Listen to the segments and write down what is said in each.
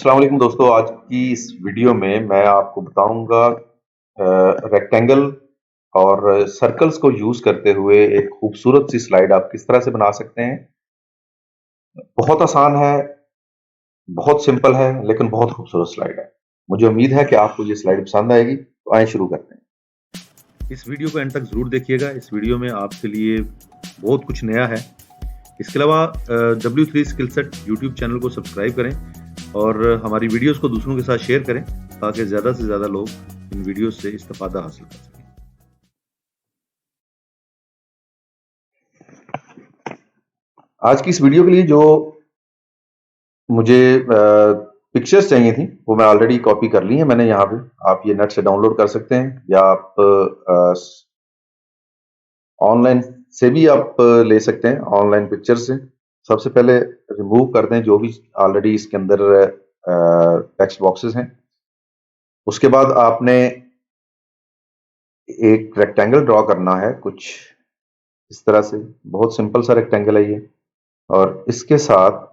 अस्सलाम वालेकुम दोस्तों। आज की इस वीडियो में मैं आपको बताऊंगा रेक्टेंगल और सर्कल्स को यूज करते हुए एक खूबसूरत सी स्लाइड आप किस तरह से बना सकते हैं। बहुत आसान है, बहुत सिंपल है, लेकिन बहुत खूबसूरत स्लाइड है। मुझे उम्मीद है कि आपको ये स्लाइड पसंद आएगी। तो आइए शुरू करते हैं। इस वीडियो को एंड तक जरूर देखिएगा। इस वीडियो में आपके लिए बहुत कुछ नया है। इसके अलावा W3 skill set YouTube channel को सब्सक्राइब करें और हमारी वीडियोस को दूसरों के साथ शेयर करें ताकि ज़्यादा से ज़्यादा लोग इन वीडियोस से इस्तेफादा हासिल कर सकें। आज की इस वीडियो के लिए जो मुझे पिक्चर्स चाहिए थी वो मैं ऑलरेडी कॉपी कर ली है मैंने यहाँ पे। आप ये नेट से डाउनलोड कर सकते हैं या आप ऑनलाइन से भी आप ले सकते हैं, ऑनलाइन पिक्चर से। सबसे पहले रिमूव कर दें जो भी ऑलरेडी इसके अंदर टेक्स्ट बॉक्सेस हैं। उसके बाद आपने एक रेक्टेंगल ड्रॉ करना है कुछ इस तरह से। बहुत सिंपल सा रेक्टेंगल है ये। और इसके साथ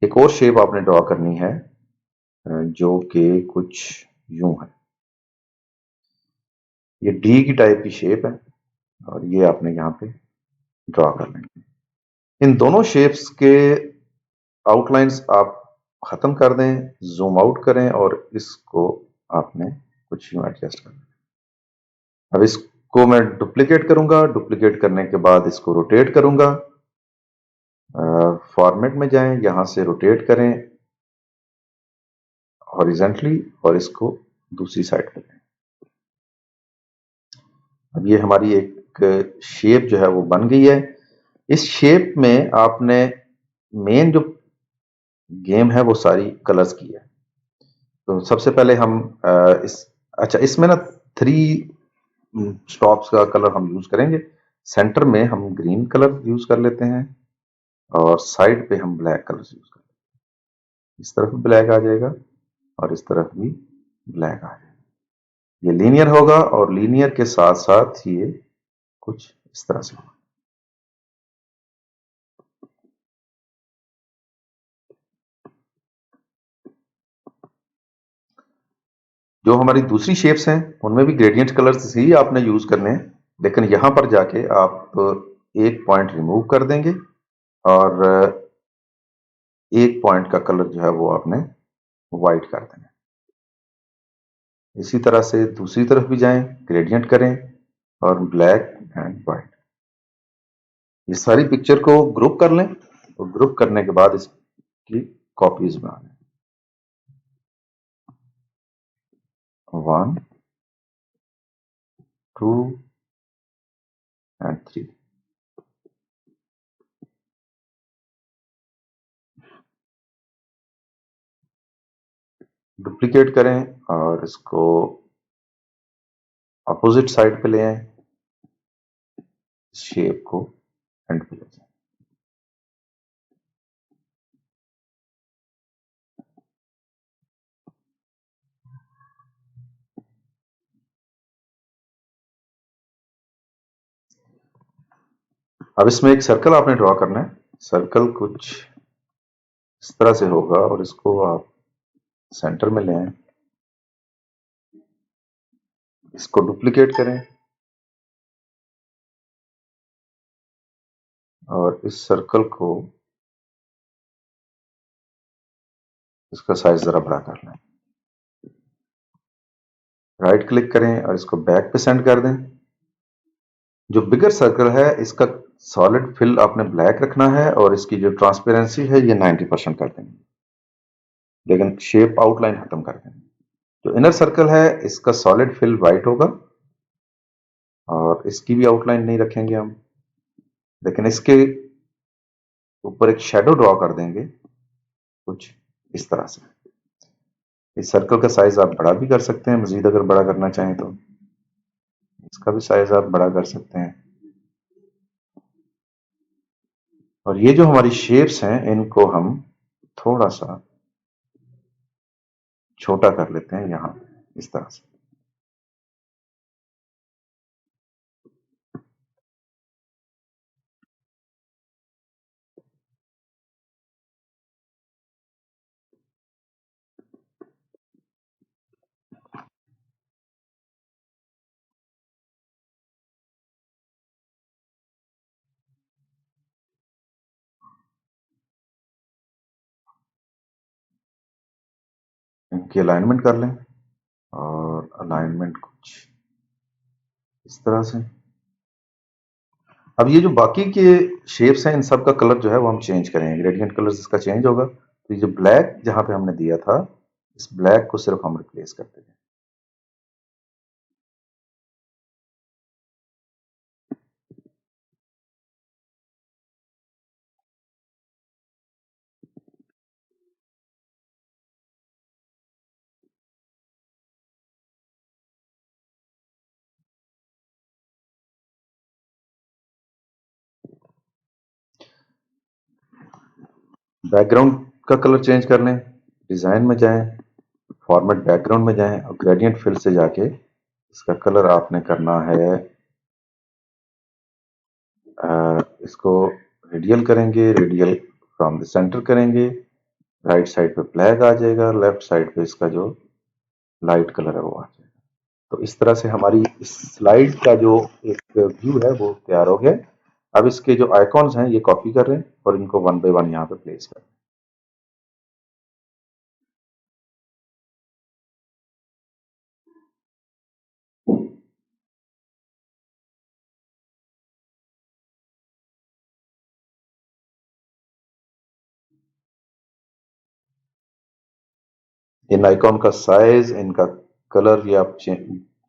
एक और शेप आपने ड्रॉ करनी है जो कि कुछ यूं है। ये डी की टाइप की शेप है और ये आपने यहाँ पे ड्रॉ कर लेंगे। इन दोनों शेप्स के आउटलाइंस आप खत्म कर दें, जूम आउट करें और इसको आपने कुछ यूं एडजस्ट करना है। अब इसको मैं डुप्लीकेट करूंगा। डुप्लीकेट करने के बाद इसको रोटेट करूंगा। फॉर्मेट में जाएं, यहां से रोटेट करें हॉरिजेंटली और इसको दूसरी साइड पे लें। अब ये हमारी एक शेप जो है वो बन गई है। इस शेप में आपने मेन जो गेम है वो सारी कलर्स की है। तो सबसे पहले हम इसमें ना 3 स्टॉप्स का कलर हम यूज करेंगे। सेंटर में हम ग्रीन कलर यूज कर लेते हैं और साइड पे हम ब्लैक कलर यूज कर लेते हैं। इस तरफ भी ब्लैक आ जाएगा और इस तरफ भी ब्लैक आ जाएगा। ये लीनियर होगा और लीनियर के साथ साथ ये कुछ इस तरह से होगा। जो हमारी दूसरी शेप्स हैं उनमें भी ग्रेडियंट कलर्स ही आपने यूज करने हैं, लेकिन यहां पर जाके आप एक पॉइंट रिमूव कर देंगे और एक पॉइंट का कलर जो है वो आपने व्हाइट कर देना। इसी तरह से दूसरी तरफ भी जाएं, ग्रेडियंट करें और ब्लैक एंड व्हाइट। ये सारी पिक्चर को ग्रुप कर लें और ग्रुप करने के बाद इसकी कॉपीज बना लें। 1 2 एंड 3। डुप्लीकेट करें और इसको अपोजिट साइड पे ले आए। शेप को एंड पे ले जाए। अब इसमें एक सर्कल आपने ड्रॉ करना है। सर्कल कुछ इस तरह से होगा और इसको आप सेंटर में ले आए। इसको डुप्लीकेट करें और इस सर्कल को, इसका साइज जरा बड़ा कर लें। राइट क्लिक करें और इसको बैक पे सेंड कर दें। जो बिगर सर्कल है इसका सॉलिड फिल आपने ब्लैक रखना है और इसकी जो ट्रांसपेरेंसी है ये 90% कर देंगे, लेकिन शेप आउटलाइन खत्म कर देंगे। जो इनर सर्कल है इसका सॉलिड फिल वाइट होगा और इसकी भी आउटलाइन नहीं रखेंगे हम, लेकिन इसके ऊपर एक शेडो ड्रॉ कर देंगे कुछ इस तरह से। इस सर्कल का साइज आप बड़ा भी कर सकते हैं, मजीद अगर बड़ा करना चाहें तो इसका भी साइज आप बड़ा कर सकते हैं। और ये जो हमारी शेप्स हैं इनको हम थोड़ा सा छोटा कर लेते हैं यहां इस तरह से। की अलाइनमेंट कर लें और अलाइनमेंट कुछ इस तरह से। अब ये जो बाकी के शेप्स हैं इन सब का कलर जो है वो हम चेंज करेंगे, ग्रेडियंट कलर इसका चेंज होगा। तो ये जो ब्लैक जहां पे हमने दिया था, इस ब्लैक को सिर्फ हम रिप्लेस करते हैं। बैकग्राउंड का कलर चेंज कर लें, डिजाइन में जाएं, फॉर्मेट बैकग्राउंड में जाएं और ग्रेडियंट फिल से जाके इसका कलर आपने करना है, इसको रेडियल करेंगे, रेडियल फ्रॉम द सेंटर करेंगे, राइट साइड पे ब्लैक आ जाएगा, लेफ्ट साइड पे इसका जो लाइट कलर है वो आ जाएगा। तो इस तरह से हमारी इस स्लाइड का जो एक व्यू है वो तैयार हो गया। अब इसके जो आइकॉन्स हैं ये कॉपी कर रहे हैं और इनको वन बाय वन यहाँ पे प्लेस कर रहे हैं। इन आइकॉन का साइज, इनका कलर, ये आप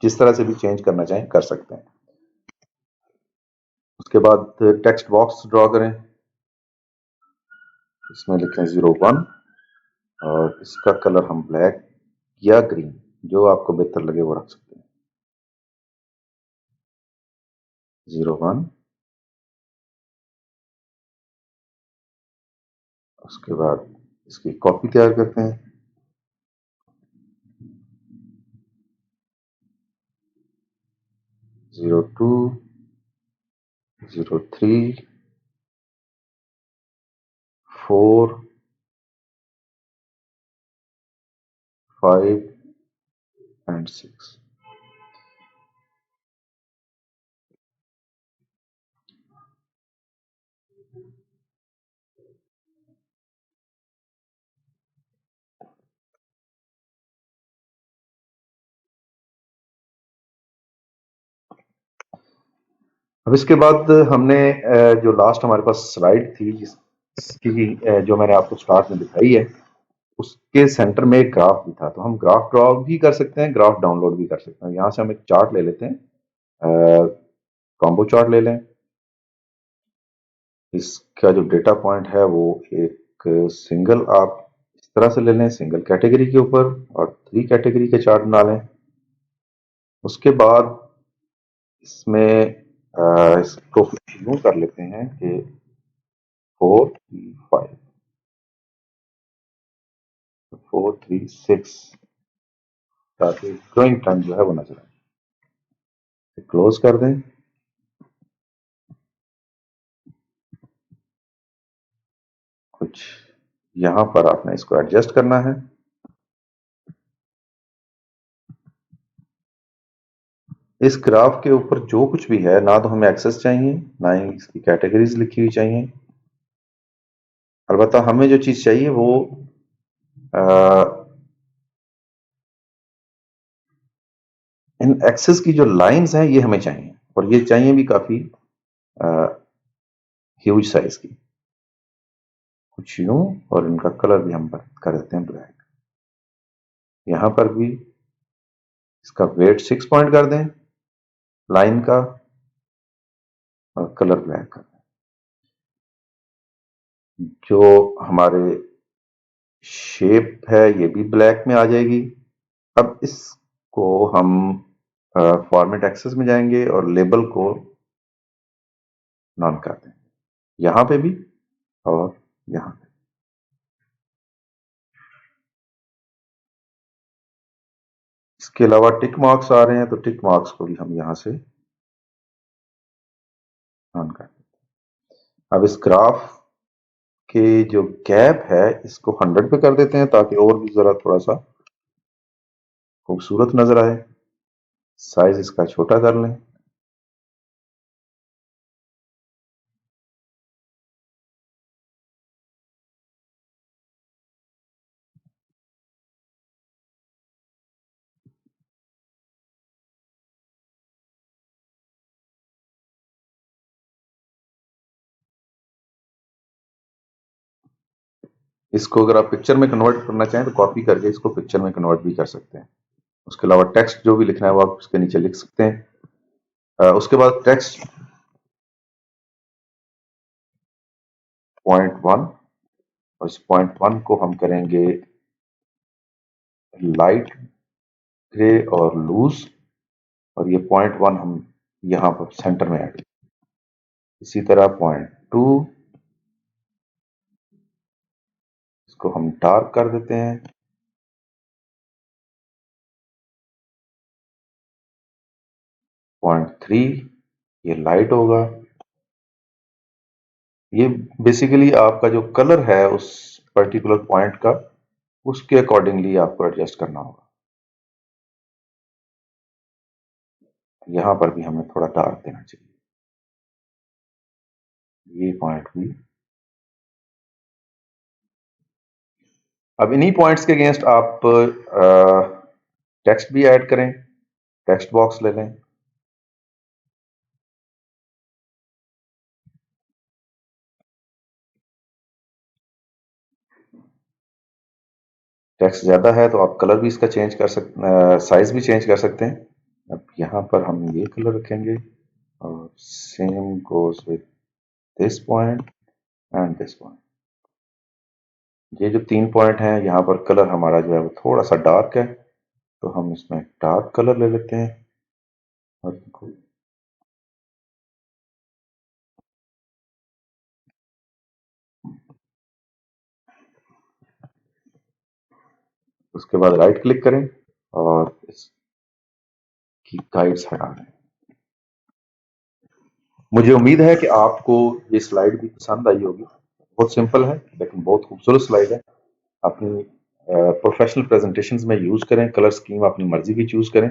जिस तरह से भी चेंज करना चाहें कर सकते हैं। उसके बाद टेक्स्ट बॉक्स ड्रॉ करें, इसमें लिखें 01 और इसका कलर हम ब्लैक या ग्रीन, जो आपको बेहतर लगे वो रख सकते हैं। 01, उसके बाद इसकी कॉपी तैयार करते हैं। 02, 03, 4, 5 एंड 6। अब इसके बाद हमने जो लास्ट हमारे पास स्लाइड थी जिसकी जो मैंने आपको स्टार्ट में दिखाई है, उसके सेंटर में एक ग्राफ भी था। तो हम ग्राफ ड्रॉ भी कर सकते हैं, ग्राफ डाउनलोड भी कर सकते हैं। यहाँ से हम एक चार्ट ले लेते हैं, कॉम्बो चार्ट ले लें। इसका जो डेटा पॉइंट है वो एक सिंगल आप इस तरह से ले लें, सिंगल कैटेगरी के ऊपर, और 3 कैटेगरी के चार्ट बना लें। उसके बाद इसमें इसको कुछ यूं कर लेते हैं कि 4 3 5, 4 3 6, ताकि ड्राइंग टाइम जो है वो नजर आए। क्लोज कर दें। कुछ यहाँ पर आपने इसको एडजस्ट करना है। इस ग्राफ के ऊपर जो कुछ भी है, ना तो हमें एक्सेस चाहिए, ना ही इसकी कैटेगरीज लिखी हुई चाहिए। अलबत्ता हमें जो चीज चाहिए वो इन एक्सेस की जो लाइंस हैं ये हमें चाहिए, और ये चाहिए भी काफी ह्यूज साइज की, कुछ यूं। और इनका कलर भी हम कर देते हैं ब्लैक। यहां पर भी इसका वेट 6 पॉइंट कर दें लाइन का, और कलर ब्लैक कर दें। जो हमारे शेप है ये भी ब्लैक में आ जाएगी। अब इसको हम फॉर्मेट एक्सेस में जाएंगे और लेबल को नॉन कर दें, यहां पे भी और यहां पे। इसके अलावा टिक मार्क्स आ रहे हैं, तो टिक मार्क्स को भी हम यहां से ऑन कर दें। अब इस ग्राफ के जो गैप है इसको 100 पे कर देते हैं, ताकि और भी जरा थोड़ा सा खूबसूरत नजर आए। साइज इसका छोटा कर लें। इसको अगर आप पिक्चर में कन्वर्ट करना चाहें तो कॉपी करके इसको पिक्चर में कन्वर्ट भी कर सकते हैं। उसके अलावा टेक्स्ट जो भी लिखना है वो आप उसके नीचे लिख सकते हैं। उसके बाद टेक्स्ट .1 और इस .1 को हम करेंगे लाइट ग्रे और लूज, और ये .1 हम यहाँ पर सेंटर में ऐड। इसी तरह .2 इसको हम डार्क कर देते हैं। .3 ये लाइट होगा। ये बेसिकली आपका जो कलर है उस पर्टिकुलर पॉइंट का, उसके अकॉर्डिंगली आपको एडजस्ट करना होगा। यहां पर भी हमें थोड़ा डार्क देना चाहिए। ये पॉइंट भी। अब इन्हीं पॉइंट्स के अगेंस्ट आप टेक्स्ट भी ऐड करें। टेक्स्ट बॉक्स ले लें। टेक्स्ट ज्यादा है तो आप कलर भी इसका चेंज कर सकते, साइज भी चेंज कर सकते हैं। अब यहाँ पर हम ये कलर रखेंगे और same goes with this point and this point. ये जो 3 पॉइंट हैं यहाँ पर कलर हमारा जो है वो थोड़ा सा डार्क है, तो हम इसमें डार्क कलर ले लेते हैं और उसके बाद राइट क्लिक करें और इसकी गाइड्स हटा दें। मुझे उम्मीद है कि आपको ये स्लाइड भी पसंद आई होगी। बहुत सिंपल है लेकिन बहुत खूबसूरत स्लाइड है। अपनी प्रोफेशनल प्रेजेंटेशंस में यूज करें। कलर स्कीम अपनी मर्जी की चूज करें।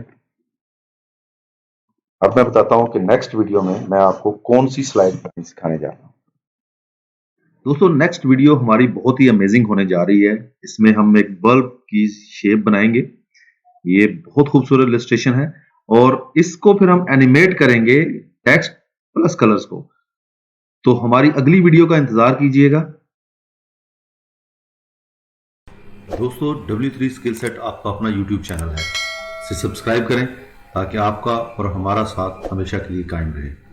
अब मैं बताता हूं कि नेक्स्ट वीडियो में मैं आपको कौन सी स्लाइड सिखाने जा रहा हूं। दोस्तों, नेक्स्ट वीडियो हमारी बहुत ही अमेजिंग होने जा रही है। इसमें हम एक बल्ब की शेप बनाएंगे। ये बहुत खूबसूरत इलस्ट्रेशन है और इसको फिर हम एनिमेट करेंगे टेक्स्ट प्लस कलर्स को। तो हमारी अगली वीडियो का इंतजार कीजिएगा। दोस्तों, W3 स्किल सेट आपका अपना YouTube चैनल है। इसे सब्सक्राइब करें ताकि आपका और हमारा साथ हमेशा के लिए कायम रहे।